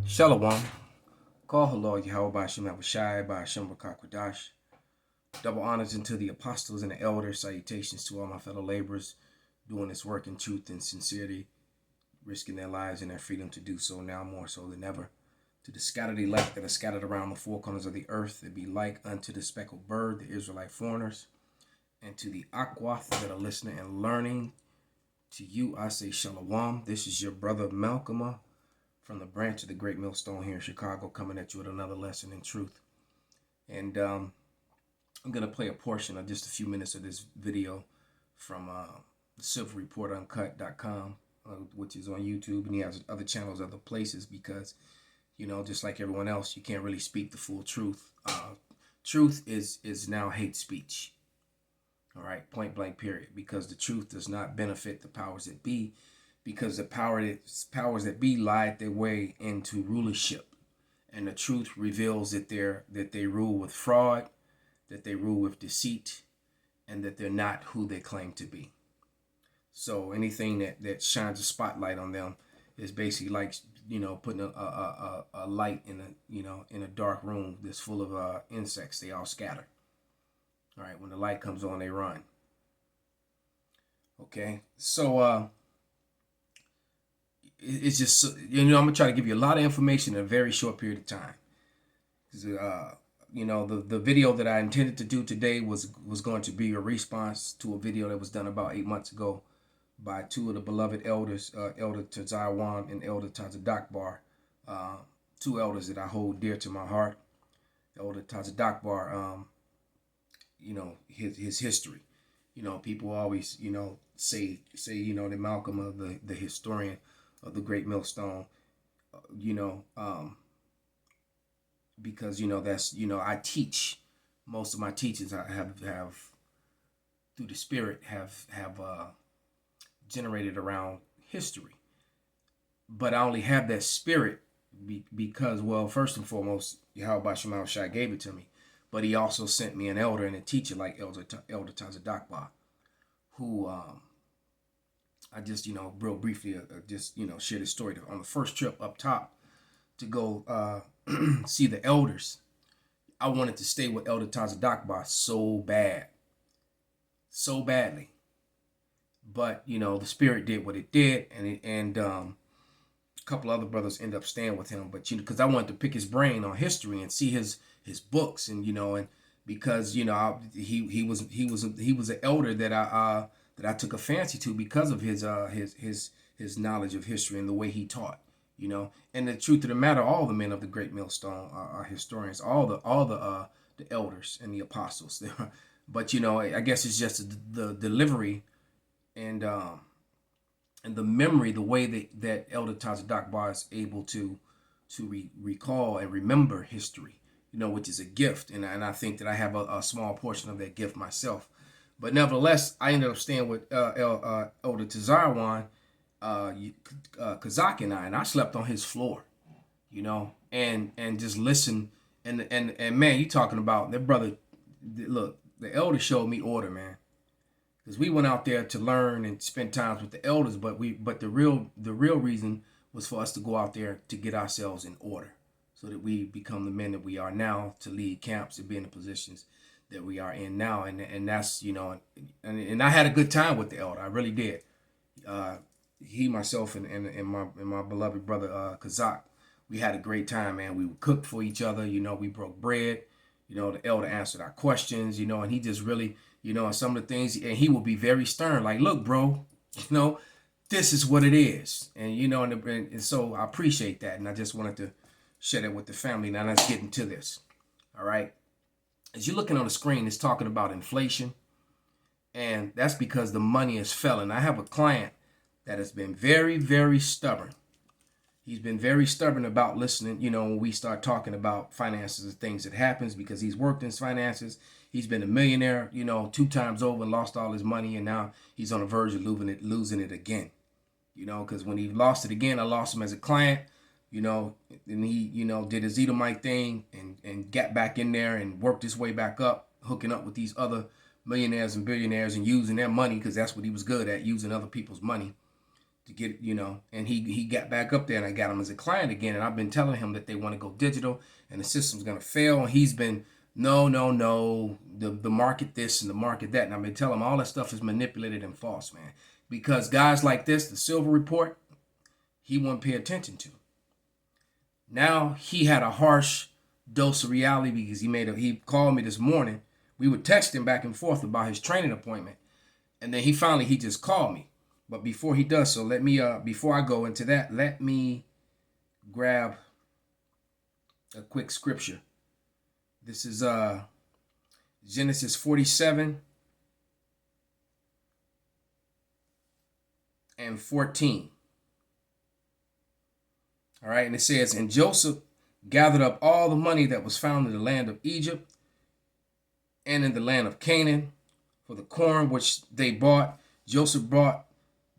Shalom. Call halal Yahweh Bashim Abishai by Hashem Rakakwadash. Double honors unto the apostles and the elders. Salutations to all my fellow laborers doing this work in truth and sincerity, risking their lives and their freedom to do so now more so than ever. To the scattered elect that are scattered around the four corners of the earth, that be like unto the speckled bird, the Israelite foreigners. And to the Akwath that are listening and learning, to you I say Shalom. This is your brother Malcolm from the branch of the Great Millstone here in Chicago, coming at you with another lesson in truth. And I'm going to play a portion of just a few minutes of this video from the civilreportuncut.com, which is on YouTube, and he has other channels, other places, because, you know, just like everyone else, you can't really speak the full truth. Truth is now hate speech. All right, point blank period, because the truth does not benefit the powers that be, because the powers that be lied their way into rulership, and the truth reveals that they rule with fraud, that they rule with deceit, and that they're not who they claim to be. So anything that shines a spotlight on them is basically like, you know, putting a light in a dark room that's full of insects. They all scatter. All right, when the light comes on, they run. Okay, so it's just, you know, I'm gonna try to give you a lot of information in a very short period of time. You know, the video that I intended to do today was going to be a response to a video that was done about 8 months ago by two of the beloved elders, Elder Tazarwan and Elder Tazadakbar, two elders that I hold dear to my heart. Elder Tazadakbar, you know, his history. You know, people always, you know, say you know, the Malcolm of the historian of the Great Millstone, you know, because, you know, that's, you know, I teach, most of my teachings I have through the Spirit have generated around history. But I only have that spirit because, well, first and foremost, Yahweh Shema Shai gave it to me. But he also sent me an elder and a teacher like Elder Tazadakba, who I just, you know, real briefly, just, you know, share the story. On the first trip up top to go see the elders, I wanted to stay with Elder Tazadakba so badly. But, you know, the Spirit did what it did, and a couple other brothers ended up staying with him. But, you know, because I wanted to pick his brain on history and see his books, and, you know, and because, you know, he was an elder that I took a fancy to because of his knowledge of history and the way he taught, you know. And the truth of the matter, all the men of the Great Millstone are historians, all the elders and the apostles. But, you know, I guess it's just the delivery and the memory, the way that Elder Tazadakbar is able to recall and remember history, you know, which is a gift. And I think that I have a small portion of that gift myself. But nevertheless, I ended up staying with Elder Tazarwan, Kazak, and I slept on his floor, you know, and just listen. And man, you talking about that brother. Look, the elder showed me order, man. Because we went out there to learn and spend times with the elders, but the real reason was for us to go out there to get ourselves in order, so that we become the men that we are now, to lead camps and be in the positions that we are in now. And that's, you know, and I had a good time with the elder. I really did. He, myself, and my beloved brother Kazak, we had a great time, man. We cooked for each other, you know. We broke bread. You know, the elder answered our questions, you know, and he just really, you know, and some of the things, and he will be very stern, like, look, bro, you know, this is what it is. And, you know, and so I appreciate that. And I just wanted to share that with the family. Now let's get into this. All right. As you're looking on the screen, it's talking about inflation. And that's because the money is falling. I have a client that has been very, very stubborn. He's been very stubborn about listening, you know, when we start talking about finances and things that happens, because he's worked in finances. He's been a millionaire, you know, 2 times over, and lost all his money. And now he's on the verge of losing it again, you know, because when he lost it again, I lost him as a client, you know, and he, you know, did his Edomite thing and got back in there and worked his way back up, hooking up with these other millionaires and billionaires and using their money, because that's what he was good at, using other people's money to get, you know, and he got back up there, and I got him as a client again. And I've been telling him that they want to go digital and the system's going to fail. And he's been, no, the market this and the market that. And I've been telling him all that stuff is manipulated and false, man. Because guys like this, the Silver Report, he wouldn't pay attention to. Now he had a harsh dose of reality because he called me this morning. We were texting back and forth about his training appointment. And then he just called me. But before he does so, let me, before I go into that, let me grab a quick scripture. This is Genesis 47 and 14. All right, and it says, and Joseph gathered up all the money that was found in the land of Egypt and in the land of Canaan for the corn which they bought. Joseph brought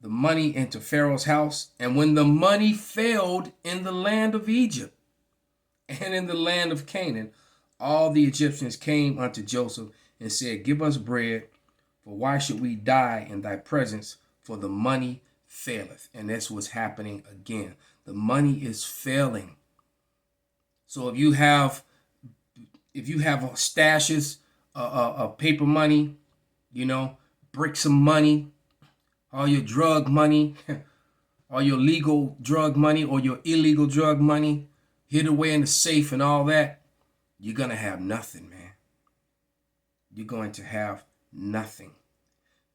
the money into Pharaoh's house. And when the money failed in the land of Egypt and in the land of Canaan, all the Egyptians came unto Joseph and said, give us bread, for why should we die in thy presence? For the money faileth. And that's what's happening again. The money is failing. So if you have stashes of paper money, you know, bricks of money, all your drug money, all your legal drug money or your illegal drug money, hid away in the safe and all that, you're going to have nothing, man. You're going to have nothing.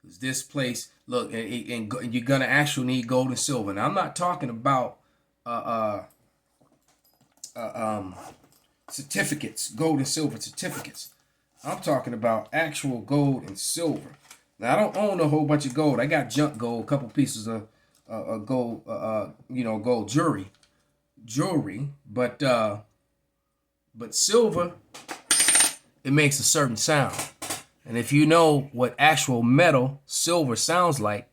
Because this place, look, and you're going to actually need gold and silver. Now, I'm not talking about certificates, gold and silver certificates. I'm talking about actual gold and silver. Now, I don't own a whole bunch of gold. I got junk gold, a couple pieces of gold, gold jewelry, but silver, it makes a certain sound. And if you know what actual metal silver sounds like,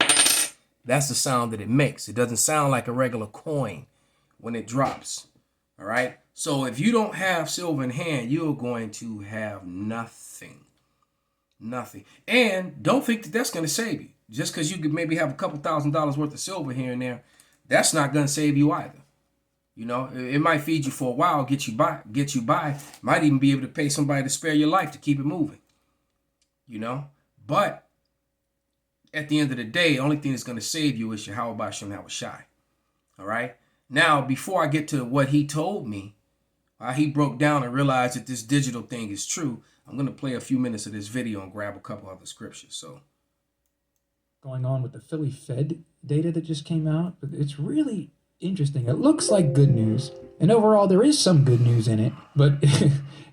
that's the sound that it makes. It doesn't sound like a regular coin when it drops. All right. So if you don't have silver in hand, you're going to have nothing. Nothing. And don't think that that's going to save you. Just because you could maybe have a couple $1,000s worth of silver here and there, that's not going to save you either. You know, it might feed you for a while, get you by, might even be able to pay somebody to spare your life to keep it moving. You know, but at the end of the day, the only thing that's going to save you is Yahweh Shem Shai. All right. Now, before I get to what he told me, he broke down and realized that this digital thing is true. I'm going to play a few minutes of this video and grab a couple other scriptures. So, going on with the Philly Fed data that just came out, but it's really interesting. It looks like good news, and overall there is some good news in it, but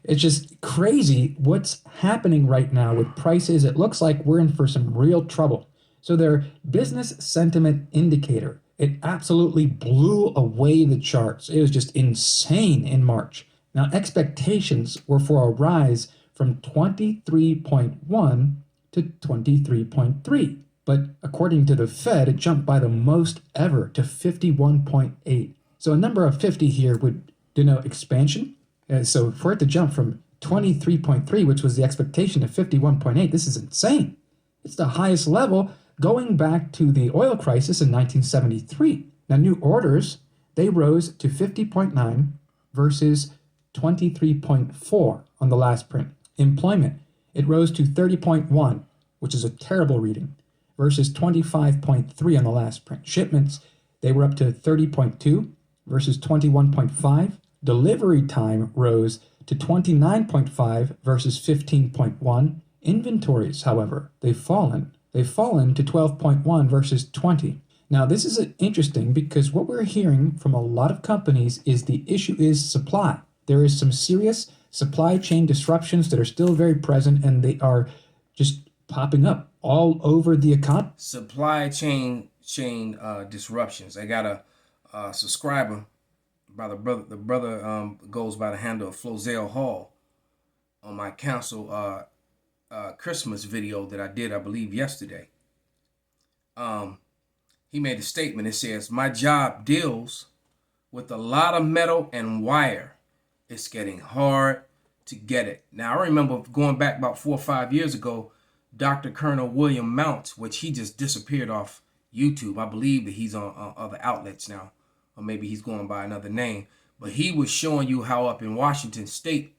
it's just crazy what's happening right now with prices. It looks like we're in for some real trouble. So their business sentiment indicator, it absolutely blew away the charts. It was just insane in March. Now, expectations were for a rise from 23.1 to 23.3. But according to the Fed, it jumped by the most ever to 51.8. So a number of 50 here would denote expansion. So for it to jump from 23.3, which was the expectation, to 51.8, this is insane. It's the highest level going back to the oil crisis in 1973. Now, new orders, they rose to 50.9 versus 23.4 on the last print. Employment, it rose to 30.1, which is a terrible reading, versus 25.3 on the last print. Shipments, they were up to 30.2 versus 21.5. Delivery time rose to 29.5 versus 15.1. Inventories, however, they've fallen. They've fallen to 12.1 versus 20. Now, this is interesting because what we're hearing from a lot of companies is the issue is supply. There is some serious supply chain disruptions that are still very present, and they are just popping up all over the economy. Supply chain disruptions. I got a subscriber by the brother goes by the handle of Flozell Hall on my council Christmas video that I did, I believe, yesterday. He made a statement. It says, my job deals with a lot of metal and wire. It's getting hard to get it. Now, I remember going back about 4 or 5 years ago, Dr. Colonel William Mounts, which he just disappeared off YouTube. I believe that he's on other outlets now, or maybe he's going by another name. But he was showing you how up in Washington State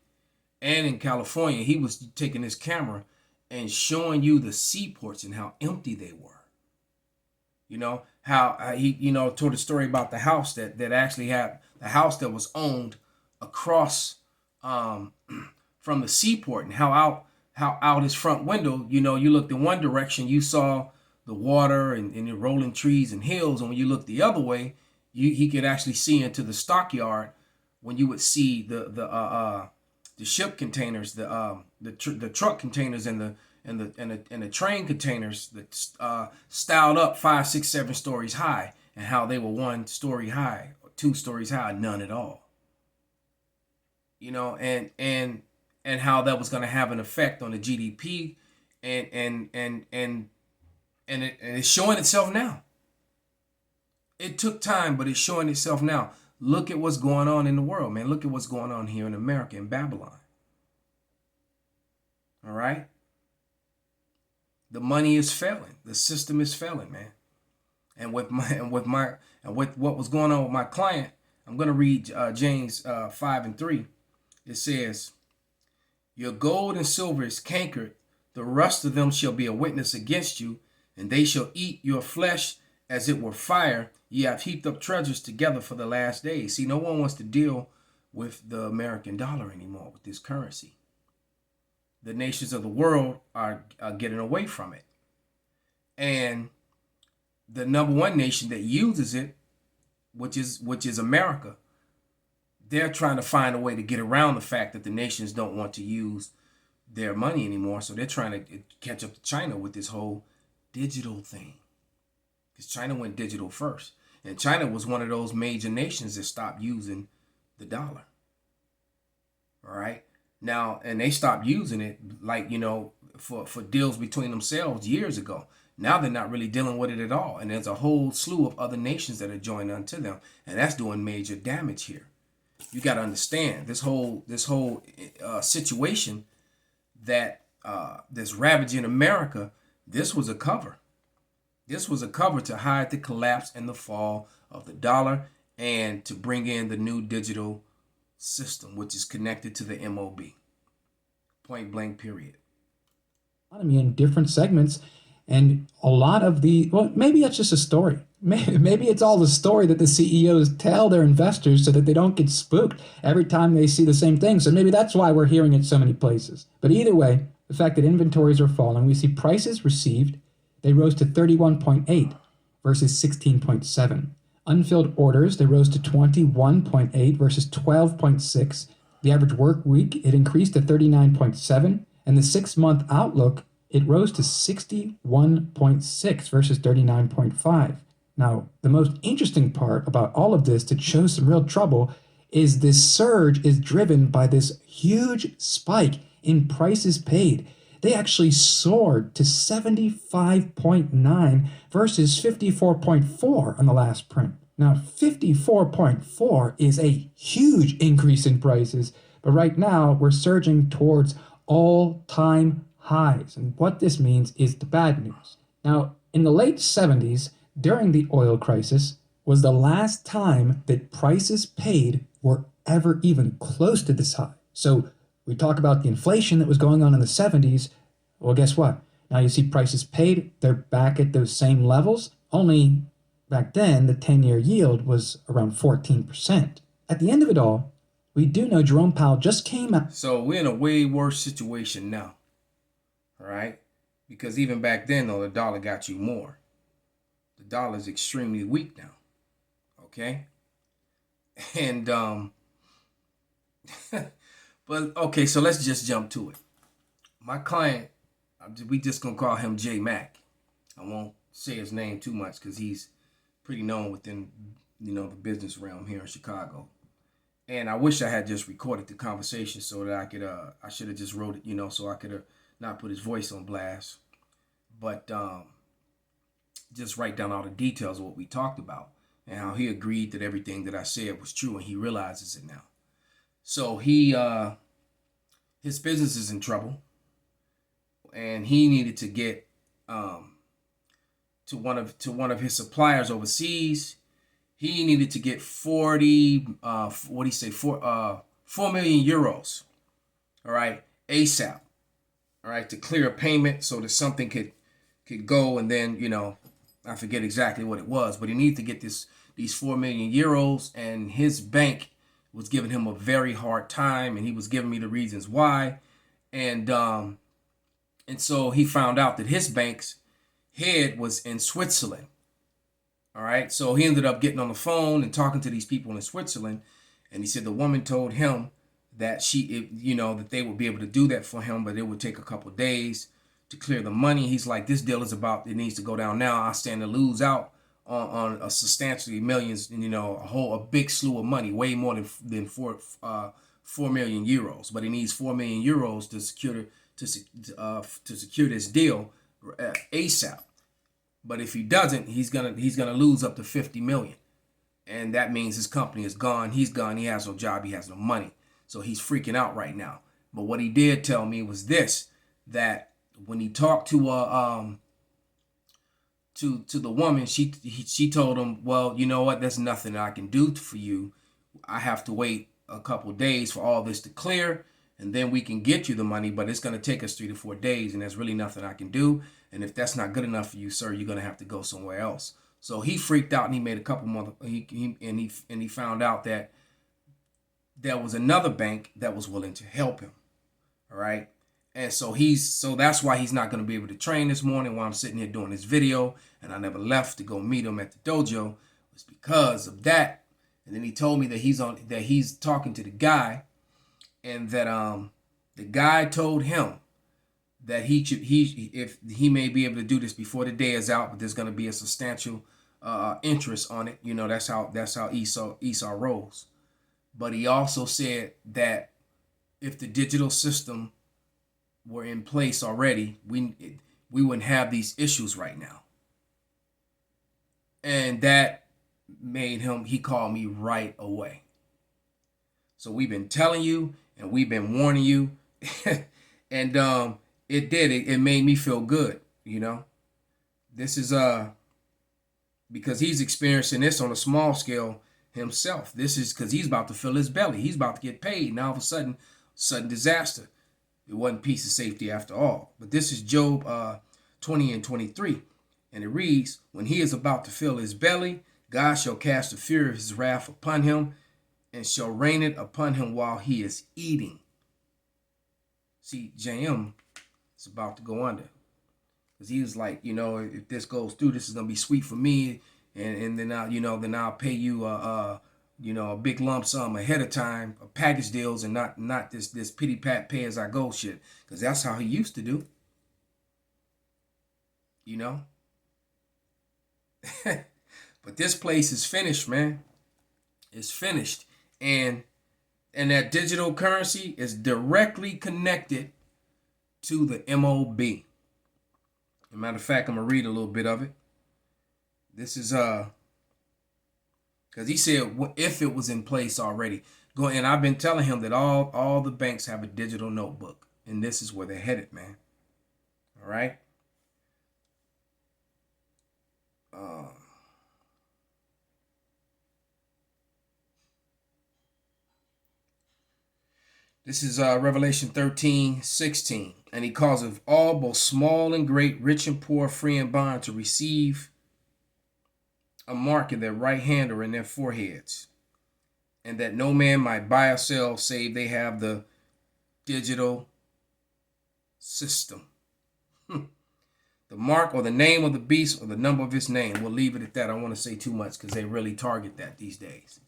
and in California, he was taking his camera and showing you the seaports and how empty they were. You know how he, told a story about the house that actually had the house that was owned across from the seaport, and how out his front window. You looked in one direction, you saw the water and the rolling trees and hills, and when you looked the other way, he could actually see into the stockyard when you would see the ship containers, the truck containers, and the train containers that styled up 5, 6, 7 stories high, and how they were 1 story high or 2 stories high, none at all. And how that was going to have an effect on the GDP, and it's showing itself now. It took time, but it's showing itself now. Look at what's going on in the world, man. Look at what's going on here in America, in Babylon. All right? The money is failing. The system is failing, man. And with what was going on with my client, I'm going to read James 5:3. It says, "Your gold and silver is cankered. The rust of them shall be a witness against you, and they shall eat your flesh as it were fire. Ye have heaped up treasures together for the last days." See, no one wants to deal with the American dollar anymore, with this currency. The nations of the world are getting away from it. And the number one nation that uses it, which is America, they're trying to find a way to get around the fact that the nations don't want to use their money anymore. So they're trying to catch up to China with this whole digital thing. Because China went digital first. And China was one of those major nations that stopped using the dollar. All right. Now, and they stopped using it, like, for deals between themselves years ago. Now they're not really dealing with it at all. And there's a whole slew of other nations that are joined unto them. And that's doing major damage here. You got to understand this whole situation that's ravaging America. This was a cover. This was a cover to hide the collapse and the fall of the dollar, and to bring in the new digital system, which is connected to the MOB. Point blank, period. Economy in different segments, and a lot of maybe that's just a story. Maybe it's all the story that the CEOs tell their investors so that they don't get spooked every time they see the same thing. So maybe that's why we're hearing it so many places. But either way, the fact that inventories are falling, we see prices received, they rose to 31.8 versus 16.7. Unfilled orders, they rose to 21.8 versus 12.6. The average work week, it increased to 39.7. And the 6-month outlook, it rose to 61.6 versus 39.5. Now, the most interesting part about all of this that shows some real trouble is this surge is driven by this huge spike in prices paid. They actually soared to 75.9 versus 54.4 on the last print. Now, 54.4 is a huge increase in prices, but right now we're surging towards all-time highs. And what this means is the bad news. Now, in the late 70s, during the oil crisis, was the last time that prices paid were ever even close to this high. So we talk about the inflation that was going on in the 70s. Well, guess what? Now you see prices paid, they're back at those same levels. Only back then, the 10-year yield was around 14%. At the end of it all, we do know Jerome Powell just came out. So we're in a way worse situation now. All right? Because even back then, though, the dollar got you more. The dollar is extremely weak now. Okay? And, but, okay, so let's just jump to it. My client, we just gonna call him J Mac. I won't say his name too much because he's pretty known within, the business realm here in Chicago. And I wish I had just recorded the conversation so that I could, I should have just wrote it, so I could have not put his voice on blast. But just write down all the details of what we talked about and how he agreed that everything that I said was true, and he realizes it now. So his business is in trouble, and he needed to get one of his suppliers overseas. He needed to get 40 what do you say 4 million euros, all right, ASAP, all right, to clear a payment so that something could go. And then, I forget exactly what it was, but he needed to get these 4 million euros, and his bank was giving him a very hard time, and he was giving me the reasons why. And so he found out that his bank's head was in Switzerland. All right. So he ended up getting on the phone and talking to these people in Switzerland. And he said the woman told him that that they would be able to do that for him, but it would take a couple of days to clear the money. He's like, this deal is about, it needs to go down now. I stand to lose out on a substantially millions, and a big slew of money, way more than 4 million euros. But he needs 4 million euros to secure this deal ASAP. But if he doesn't, he's gonna lose up to 50 million, and that means his company is gone. He's gone. He has no job. He has no money. So he's freaking out right now. But what he did tell me was this: that when he talked to the woman, she told him, well, you know what? There's nothing I can do for you. I have to wait a couple days for all this to clear, and then we can get you the money, but it's going to take us 3 to 4 days, and there's really nothing I can do. And if that's not good enough for you, sir, you're going to have to go somewhere else. So he freaked out, and he made a couple more. He found out that there was another bank that was willing to help him. All right. And so that's why he's not going to be able to train this morning while I'm sitting here doing this video. And I never left to go meet him at the dojo. It was because of that. And then he told me that he's talking to the guy, and that the guy told him that if he may be able to do this before the day is out, but there's going to be a substantial interest on it. That's how Esau rolls. But he also said that if the digital system were in place already, we wouldn't have these issues right now. And that made he called me right away. So we've been telling you, and we've been warning you. And it made me feel good. This is because he's experiencing this on a small scale himself. This is because he's about to fill his belly. He's about to get paid. Now all of a sudden disaster. It wasn't peace and safety after all. But this is Job 20 and 23. And it reads, when he is about to fill his belly, God shall cast the fury of his wrath upon him, and shall rain it upon him while he is eating. See, JM is about to go under. Because he was like, if this goes through, this is going to be sweet for me. And then I'll pay you a big lump sum ahead of time, package deals, and not this pity pat pay as I go shit. Because that's how he used to do. But this place is finished, man. It's finished. And that digital currency is directly connected to the MOB. As a matter of fact, I'm going to read a little bit of it. This is because he said if it was in place already. And I've been telling him that all the banks have a digital notebook, and this is where they're headed, man. All right. This is Revelation 13:16. And he causeth all, both small and great, rich and poor, free and bond, to receive a mark in their right hand or in their foreheads, and that no man might buy or sell save they have the digital system. The mark or the name of the beast or the number of his name. We'll leave it at that. I don't want to say too much because they really target that these days.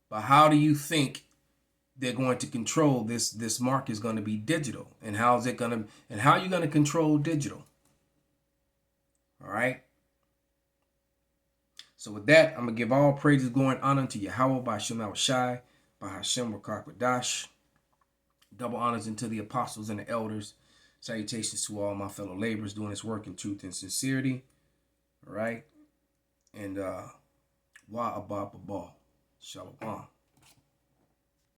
But how do you think they're going to control this mark is going to be digital? And how are you going to control digital? All right. So with that, I'm going to give all praises, glory, and honor to Yahweh by Hashem Shai, by Hashem Rakakwadash. Double honors into the apostles and the elders. Salutations to all my fellow laborers doing this work in truth and sincerity. All right. And Wa Abba Babal. Shalom.